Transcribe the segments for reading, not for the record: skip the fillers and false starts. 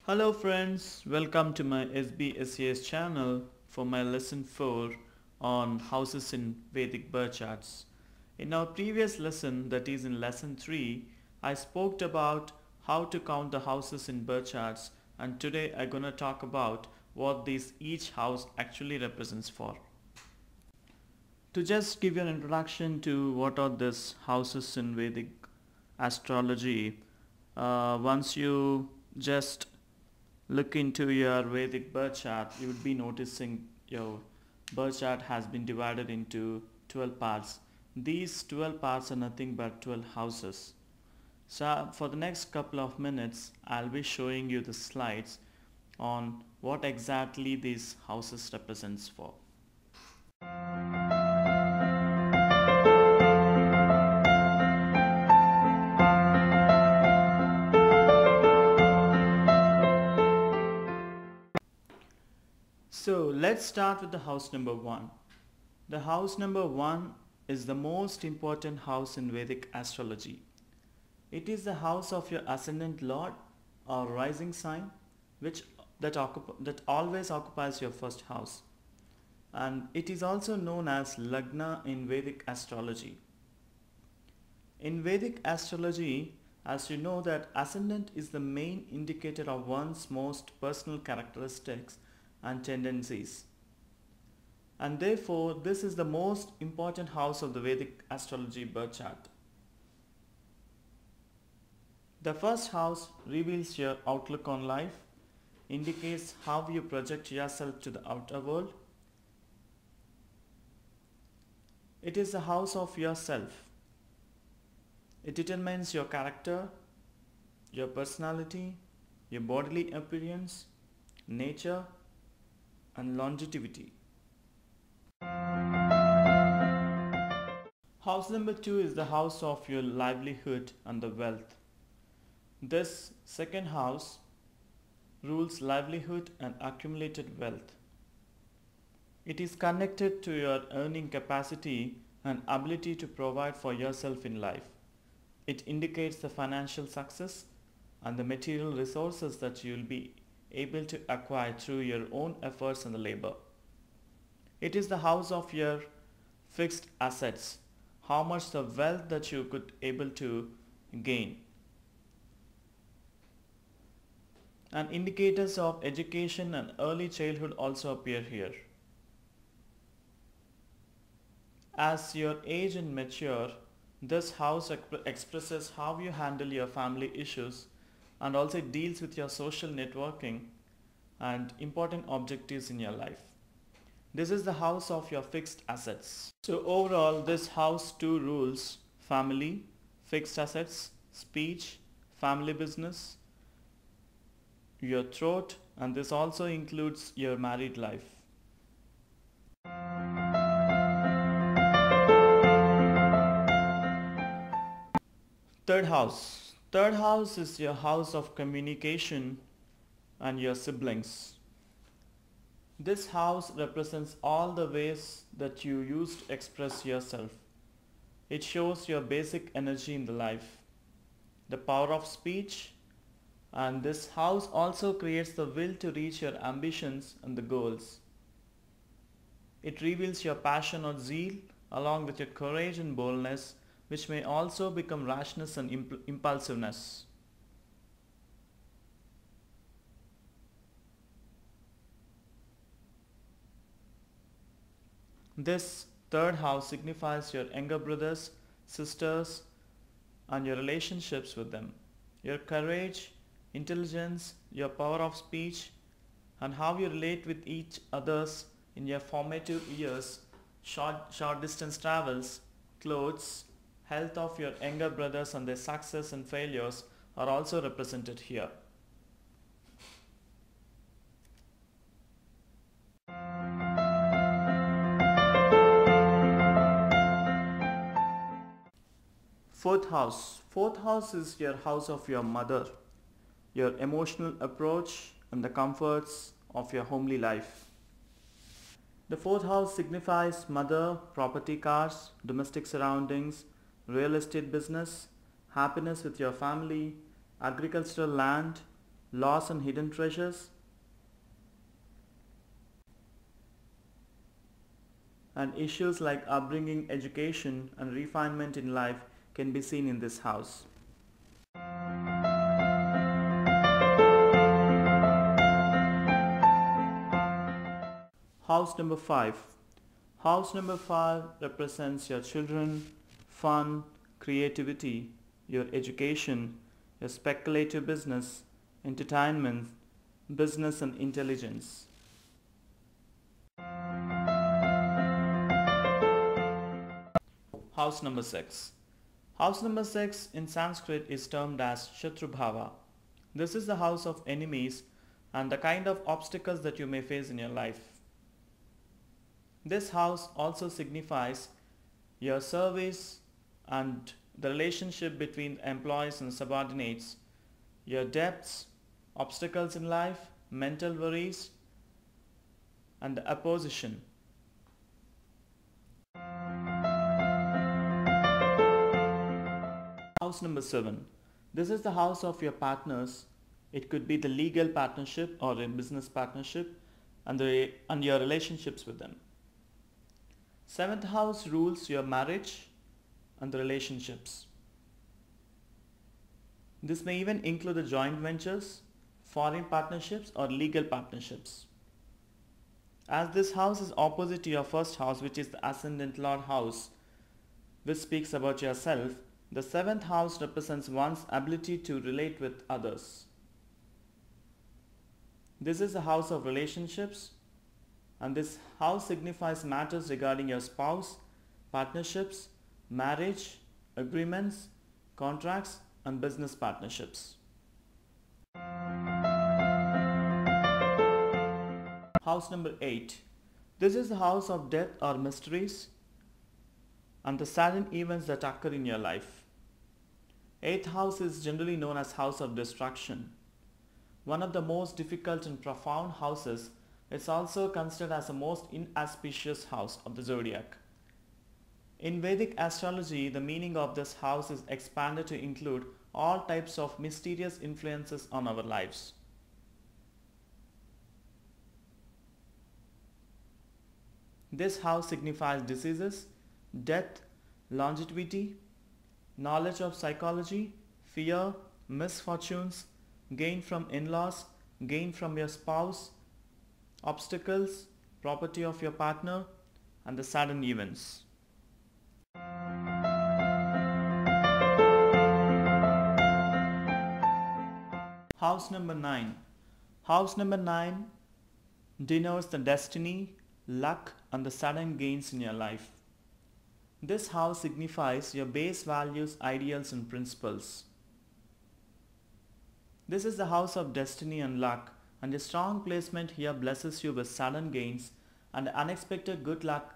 Hello friends, welcome to my SBSES channel for my lesson 4 on houses in Vedic Birth Charts. In our previous lesson, that is in lesson 3, I spoke about how to count the houses in birth charts, and today I'm gonna talk about what each house actually represents for. To just give you an introduction to what are these houses in Vedic astrology, once you just look into your Vedic birth chart, you would be noticing your birth chart has been divided into 12 parts. These 12 parts are nothing but 12 houses. So for the next couple of minutes, I'll be showing you the slides on what exactly these houses represents for. So let's start with the house number 1. The house number 1 is the most important house in Vedic astrology. It is the house of your ascendant lord or rising sign that always occupies your first house. And it is also known as Lagna in Vedic astrology. In Vedic astrology, as you know that ascendant is the main indicator of one's most personal characteristics and tendencies. And therefore, this is the most important house of the Vedic astrology birth chart. The first house reveals your outlook on life, indicates how you project yourself to the outer world. It is the house of yourself. It determines your character, your personality, your bodily appearance, nature, and longevity. House number 2 is the house of your livelihood and the wealth. This second house rules livelihood and accumulated wealth. It is connected to your earning capacity and ability to provide for yourself in life. It indicates the financial success and the material resources that you will be able to acquire through your own efforts and the labor. It is the house of your fixed assets, how much the wealth that you could able to gain. And indicators of education and early childhood also appear here. As your age and mature, this house expresses how you handle your family issues, and also it deals with your social networking and important objectives in your life. This is the house of your fixed assets. So overall, this house 2 rules family, fixed assets, speech, family business, your throat, and this also includes your married life. Third house. Third house is your house of communication and your siblings. This house represents all the ways that you use to express yourself. It shows your basic energy in the life, the power of speech, and this house also creates the will to reach your ambitions and the goals. It reveals your passion or zeal along with your courage and boldness, which may also become rashness and impulsiveness. This third house signifies your younger brothers, sisters, and your relationships with them. Your courage, intelligence, your power of speech, and how you relate with each others in your formative years, short distance travels, clothes, health of your younger brothers and their success and failures are also represented here. Fourth house. Fourth house is your house of your mother, your emotional approach and the comforts of your homely life. The fourth house signifies mother, property, cars, domestic surroundings, real estate business, happiness with your family, agricultural land, loss and hidden treasures, and issues like upbringing, education, and refinement in life can be seen in this house. House number 5. House number 5 represents your children, fun, creativity, your education, your speculative business, entertainment, business and intelligence. House number 6. House number 6 in Sanskrit is termed as Shatrubhava. This is the house of enemies and the kind of obstacles that you may face in your life. This house also signifies your service and the relationship between employees and subordinates, your debts, obstacles in life, mental worries, and the opposition. House number 7. This is the house of your partners. It could be the legal partnership or a business partnership and your relationships with them. 7th house rules your marriage and the relationships. This may even include the joint ventures, foreign partnerships or legal partnerships. As this house is opposite to your first house, which is the Ascendant Lord house, which speaks about yourself, the 7th house represents one's ability to relate with others. This is the house of relationships, and this house signifies matters regarding your spouse, partnerships, marriage, agreements, contracts, and business partnerships. House number 8. This is the house of death or mysteries and the sudden events that occur in your life. 8th house is generally known as house of destruction. One of the most difficult and profound houses, it's also considered as the most inauspicious house of the zodiac. In Vedic astrology, the meaning of this house is expanded to include all types of mysterious influences on our lives. This house signifies diseases, death, longevity, knowledge of psychology, fear, misfortunes, gain from in-laws, gain from your spouse, obstacles, property of your partner, and the sudden events. House number 9. House number 9 denotes the destiny, luck, and the sudden gains in your life. This house signifies your base values, ideals, and principles. This is the house of destiny and luck, and a strong placement here blesses you with sudden gains and unexpected good luck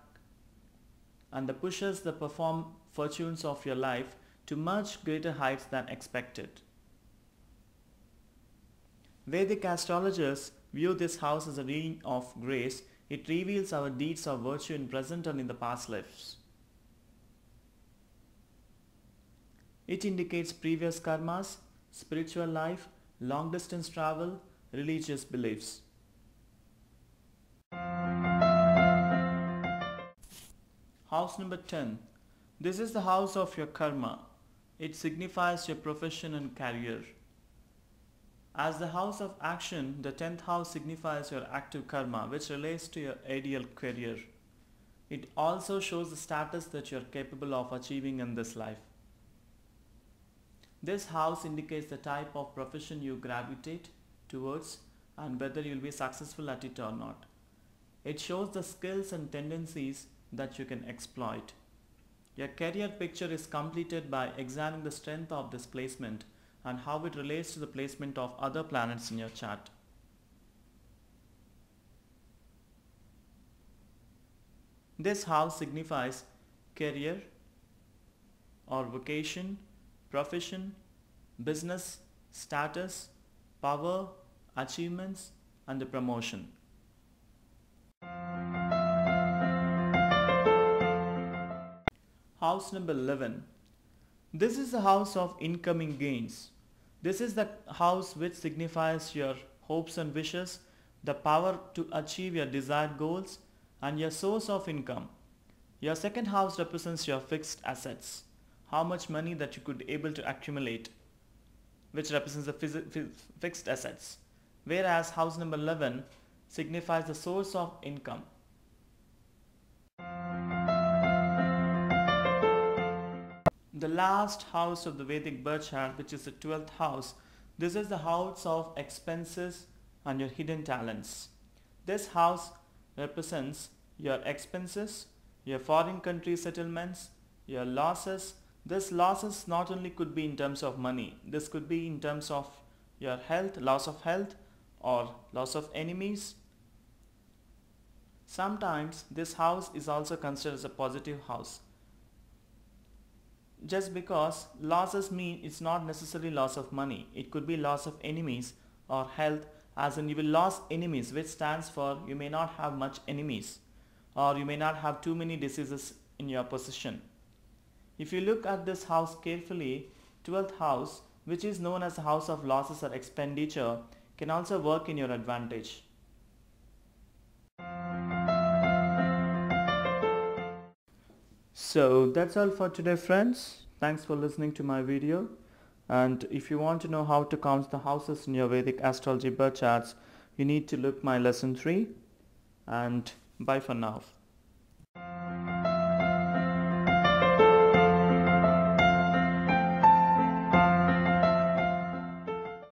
and the pushes the perform fortunes of your life to much greater heights than expected. Vedic astrologers view this house as a reading of grace. It reveals our deeds of virtue in present and in the past lives. It indicates previous karmas, spiritual life, long distance travel, religious beliefs. House number 10. This is the house of your karma. It signifies your profession and career. As the house of action, the 10th house signifies your active karma, which relates to your ideal career. It also shows the status that you are capable of achieving in this life. This house indicates the type of profession you gravitate towards and whether you will be successful at it or not. It shows the skills and tendencies that you can exploit. Your career picture is completed by examining the strength of this placement and how it relates to the placement of other planets in your chart. This house signifies career or vocation, profession, business, status, power, achievements, and the promotion. House number 11. This is the house of incoming gains. This is the house which signifies your hopes and wishes, the power to achieve your desired goals, and your source of income. Your second house represents your fixed assets, how much money that you could able to accumulate, which represents the fixed assets. Whereas house number 11 signifies the source of income. The last house of the Vedic birth chart, which is the 12th house, this is the house of expenses and your hidden talents. This house represents your expenses, your foreign country settlements, your losses. This losses not only could be in terms of money, this could be in terms of your health, loss of health, or loss of enemies. Sometimes this house is also considered as a positive house. Just because losses mean it's not necessarily loss of money, it could be loss of enemies or health, as in you will lose enemies, which stands for you may not have much enemies, or you may not have too many diseases in your possession. If you look at this house carefully, 12th house, which is known as the house of losses or expenditure, can also work in your advantage. So that's all for today, friends. Thanks for listening to my video. And if you want to know how to count the houses in your Vedic astrology birth charts, you need to look my lesson 3. And bye for now.